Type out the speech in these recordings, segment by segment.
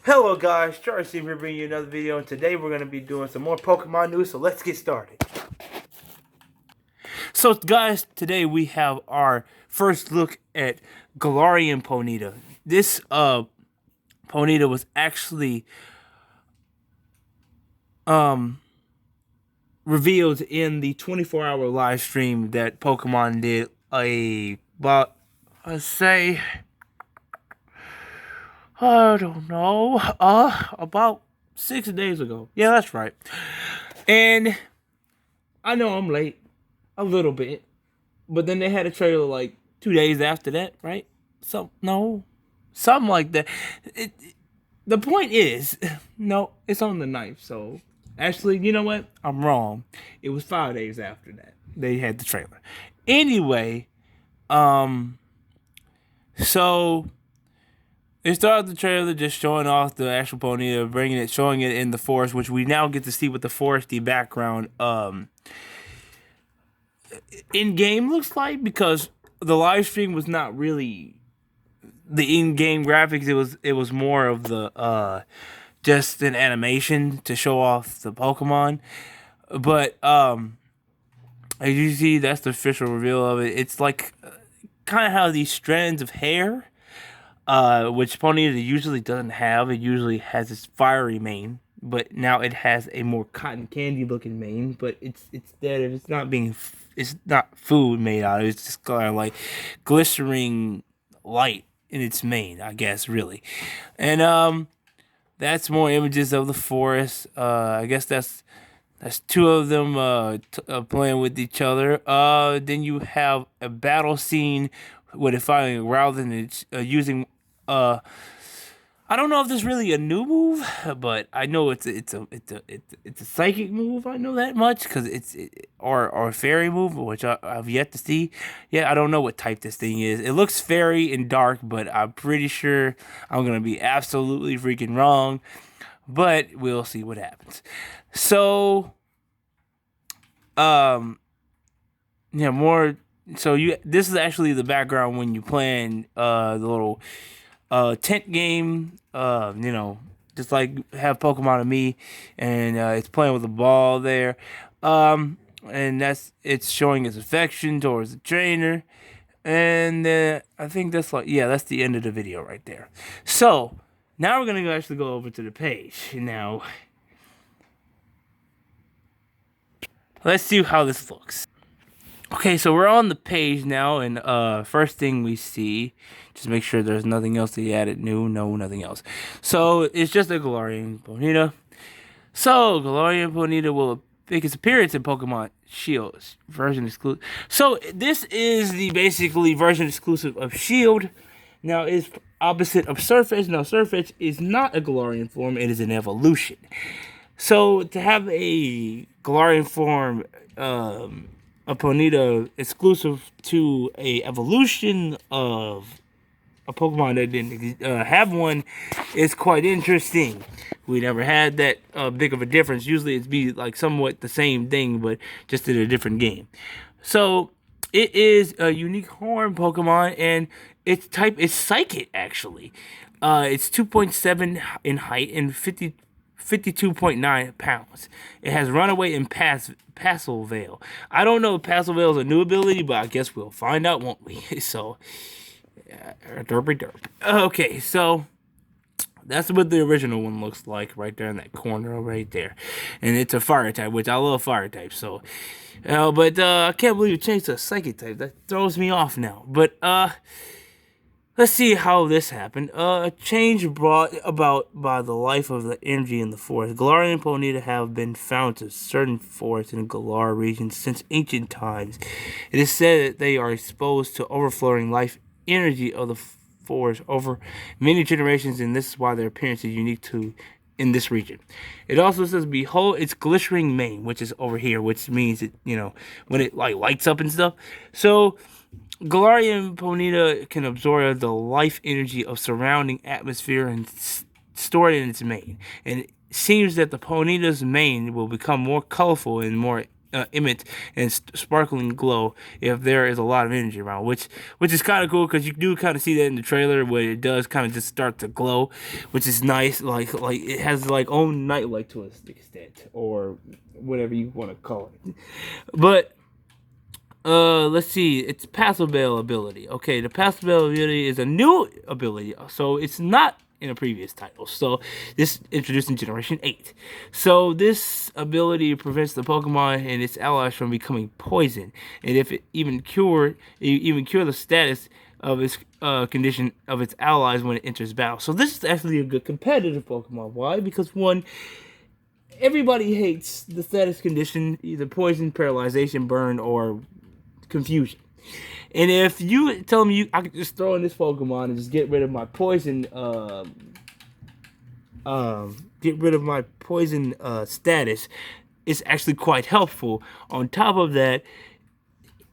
Hello guys, Charles here bringing you another video, and today we're going to be doing some more Pokemon news, so let's get started. So guys, today we have our first look at Galarian Ponyta. This Ponyta was actually revealed in the 24-hour live stream that Pokemon did about, I don't know, about 6 days ago. Yeah, that's right. And I know I'm late a little bit, but then they had a trailer like 2 days after that, right? So no, something like that. The point is, no, it's on the 9th. So actually, you know what? I'm wrong. It was 5 days after that they had the trailer. Anyway, so they started the trailer just showing off the actual Ponyta, showing it in the forest, which we now get to see what the foresty background in game looks like, because the live stream was not really the in-game graphics. It was more of the just an animation to show off the Pokemon. But as you see, that's the official reveal of it. It's like kind of how these strands of hair, which Ponyta usually doesn't have. It usually has this fiery mane, but now it has a more cotton candy looking mane. But it's that it's not food made out of it. It's just kind of like glistering light in its mane, I guess, really. And that's more images of the forest. I guess that's two of them playing with each other. Then you have a battle scene with it fighting rather than it's using. I don't know if this is really a new move, but I know it's a psychic move. I know that much because or a fairy move, which I've yet to see. Yeah, I don't know what type this thing is. It looks fairy and dark, but I'm pretty sure I'm gonna be absolutely freaking wrong. But we'll see what happens. So, yeah, more. So this is actually the background when you playing the little tent game. Just like have Pokemon to me, and it's playing with a ball there. And it's showing its affection towards the trainer. And I think that's that's the end of the video right there. So now we're gonna actually go over to the page. Now let's see how this looks. Okay, so we're on the page now, and first thing we see, just make sure there's nothing else they added new. No, nothing else. So it's just a Galarian Ponyta. So Galarian Ponyta will make its appearance in Pokemon Shield version exclusive. So this is the basically version exclusive of Shield. Now it's opposite of Surfetch. Now Surfetch is not a Galarian form; it is an evolution. So to have a Galarian form, a Ponyta exclusive to a evolution of a Pokemon that didn't have one is quite interesting. We never had that big of a difference. Usually it'd be like somewhat the same thing, but just in a different game. So it is a unique horn Pokemon, and its type is Psychic, actually. It's 2.7 in height and 52.9 pounds. It has Runaway and Passel Veil. I don't know if Passel Veil is a new ability, but I guess we'll find out, won't we? So, derpy derp. Okay, so that's what the original one looks like right there in that corner right there. And it's a fire type, which I love fire types. So, but I can't believe it changed to a psychic type. That throws me off now. But, let's see how this happened. A change brought about by the life of the energy in the forest. Galarian Ponyta have been found to certain forests in Galar region since ancient times. It is said that they are exposed to overflowing life energy of the forest over many generations, and this is why their appearance is unique to in this region. It also says, behold its glittering mane, which is over here, which means it, when it like lights up and stuff. So Galarian Ponyta can absorb the life energy of surrounding atmosphere and store it in its mane. And it seems that the Ponyta's mane will become more colorful and more emit and sparkling glow if there is a lot of energy around, which is kind of cool because you do kind of see that in the trailer where it does kind of just start to glow, which is nice. Like it has like own nightlight to an extent, or whatever you want to call it. But let's see. It's passive bell ability. Okay, the passive bell ability is a new ability, so it's not in a previous title. So this introduced in Generation 8. So this ability prevents the Pokemon and its allies from becoming poisoned, and if it even cure the status of its condition of its allies when it enters battle. So this is actually a good competitive Pokemon. Why? Because one, everybody hates the status condition, either poison, paralyzation, burn, or confusion. And if you tell me I could just throw in this Pokemon and just get rid of my poison, status, it's actually quite helpful. On top of that,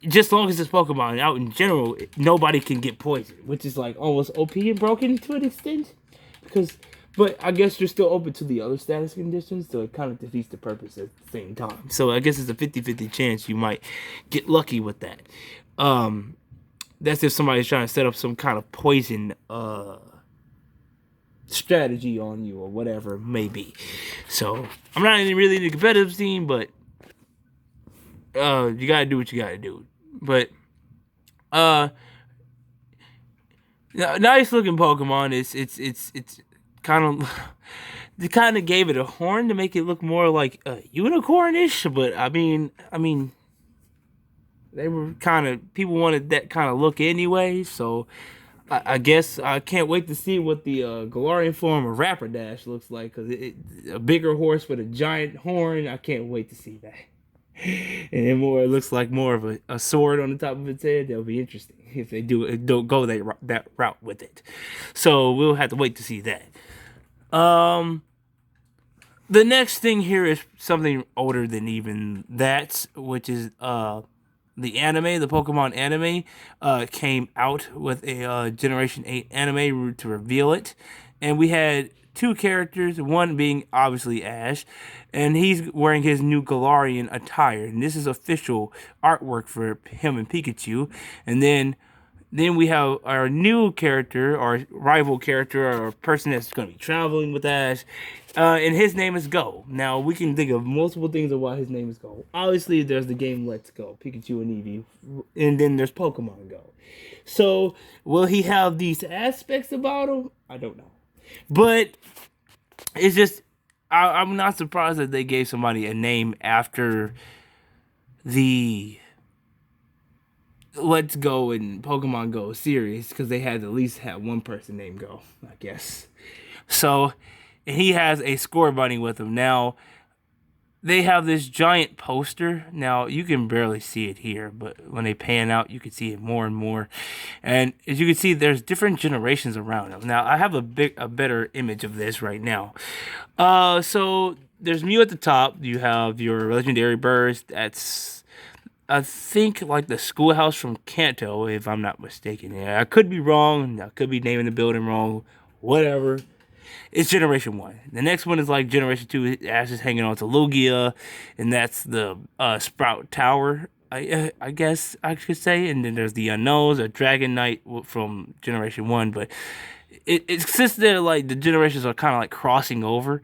just as long as this Pokemon out in general, nobody can get poisoned, which is like almost OP and broken to an extent. But I guess you're still open to the other status conditions, so it kind of defeats the purpose at the same time. So I guess it's a 50-50 chance you might get lucky with that. That's if somebody's trying to set up some kind of poison strategy on you or whatever it may be. So I'm not really in the competitive scene, but you gotta do what you gotta do. But nice looking Pokemon. It's kind of they kind of gave it a horn to make it look more like unicornish. But I mean, they were kind of, people wanted that kind of look anyway. So I guess I can't wait to see what the Galarian form of Rapidash looks like, because a bigger horse with a giant horn. I can't wait to see that. And then it looks like more of a sword on the top of its head. That'll be interesting if they don't go that route with it. So we'll have to wait to see that. The next thing here is something older than even that, which is the anime, the Pokemon anime, came out with a Generation 8 anime to reveal it. And we had two characters, one being obviously Ash, and he's wearing his new Galarian attire. And this is official artwork for him and Pikachu. And then we have our new character, our rival character, our person that's going to be traveling with Ash, and his name is Go. Now, we can think of multiple things of why his name is Go. Obviously, there's the game Let's Go, Pikachu and Eevee, and then there's Pokemon Go. So, will he have these aspects about him? I don't know. But it's just, I'm not surprised that they gave somebody a name after the Let's Go and Pokemon Go series, because they had to at least have one person named Go, I guess. So, and he has a score bunny with him. Now, they have this giant poster. Now, you can barely see it here, but when they pan out, you can see it more and more. And as you can see, there's different generations around them. Now, I have a better image of this right now. So, there's Mew at the top. You have your legendary birds. That's, I think, like the schoolhouse from Kanto, if I'm not mistaken. Yeah, I could be wrong. I could be naming the building wrong. Whatever. It's Generation 1. The next one is like Generation 2. Ash is hanging on to Lugia, and that's the Sprout Tower, I guess I should say. And then there's the Unknowns, a Dragon Knight from Generation 1. But it's since they're like, the generations are kind of like crossing over.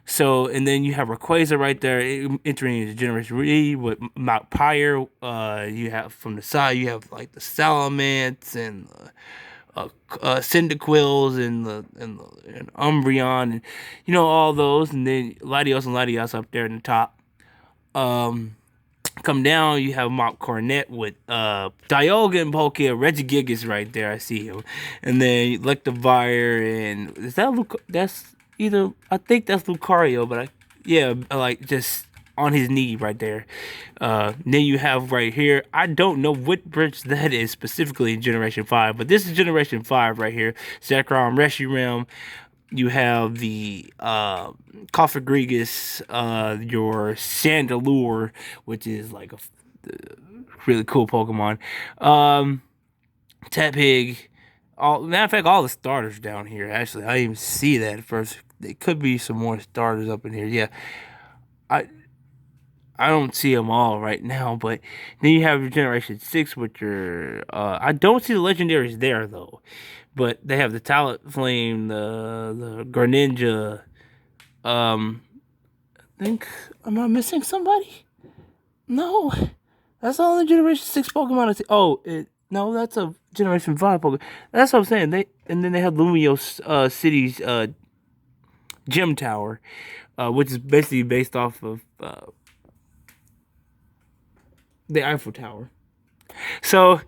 So, and then you have Rayquaza right there entering into Generation 3 with Mount Pyre. You have from the side, you have like the Salamence and Cyndaquils and Umbreon, and you know, all those, and then Latios up there in the top. Come down, you have Mount Coronet with Dialga and Palkia. Regigigas right there, I see him, and then Electivire, and is that that's either, I think that's Lucario, but like just on his knee right there. Then you have right here, I don't know what bridge that is specifically in Generation 5, but this is Generation 5 right here. Zekrom, Reshiram. You have the Cofagrigus, your Chandelure, which is like a really cool Pokemon. Tepig. Matter of fact, all the starters down here. Actually, I didn't even see that at first. There could be some more starters up in here. Yeah. I don't see them all right now, but then you have Generation 6, which are, I don't see the legendaries there, though. But they have the Talonflame, the Greninja, I think, am I missing somebody? No, that's all the Generation 6 Pokemon I see. Oh, no, that's a Generation 5 Pokemon. That's what I'm saying. And then they have Lumiose City's Gym Tower, which is basically based off of the Eiffel Tower. So,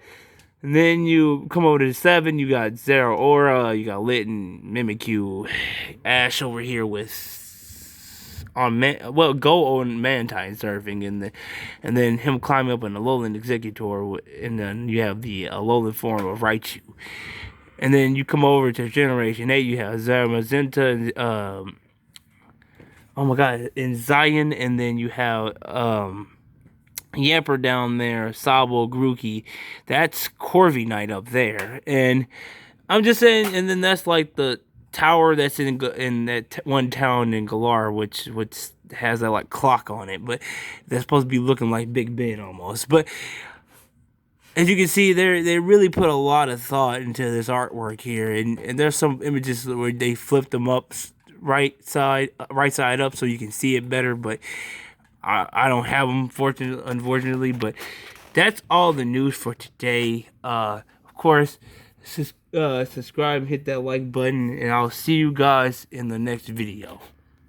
and then you come over to 7, you got Zeraora, you got Litten, Mimikyu, Ash over here with Go on Mantine surfing, and then him climbing up an Alolan Executor, and then you have the Alolan form of Raichu. And then you come over to Generation 8, you have Zamazenta, and oh my god, in Zion, and then you have Yamper down there, Sabo, Grookey. That's Corviknight up there. And I'm just saying, and then that's like the tower that's in that one town in Galar, which has that like clock on it, but that's supposed to be looking like Big Ben almost. But as you can see, they really put a lot of thought into this artwork here, and there's some images where they flipped them up right side up so you can see it better, but I don't have them unfortunately. But that's all the news for today. Of course, subscribe, hit that like button, and I'll see you guys in the next video.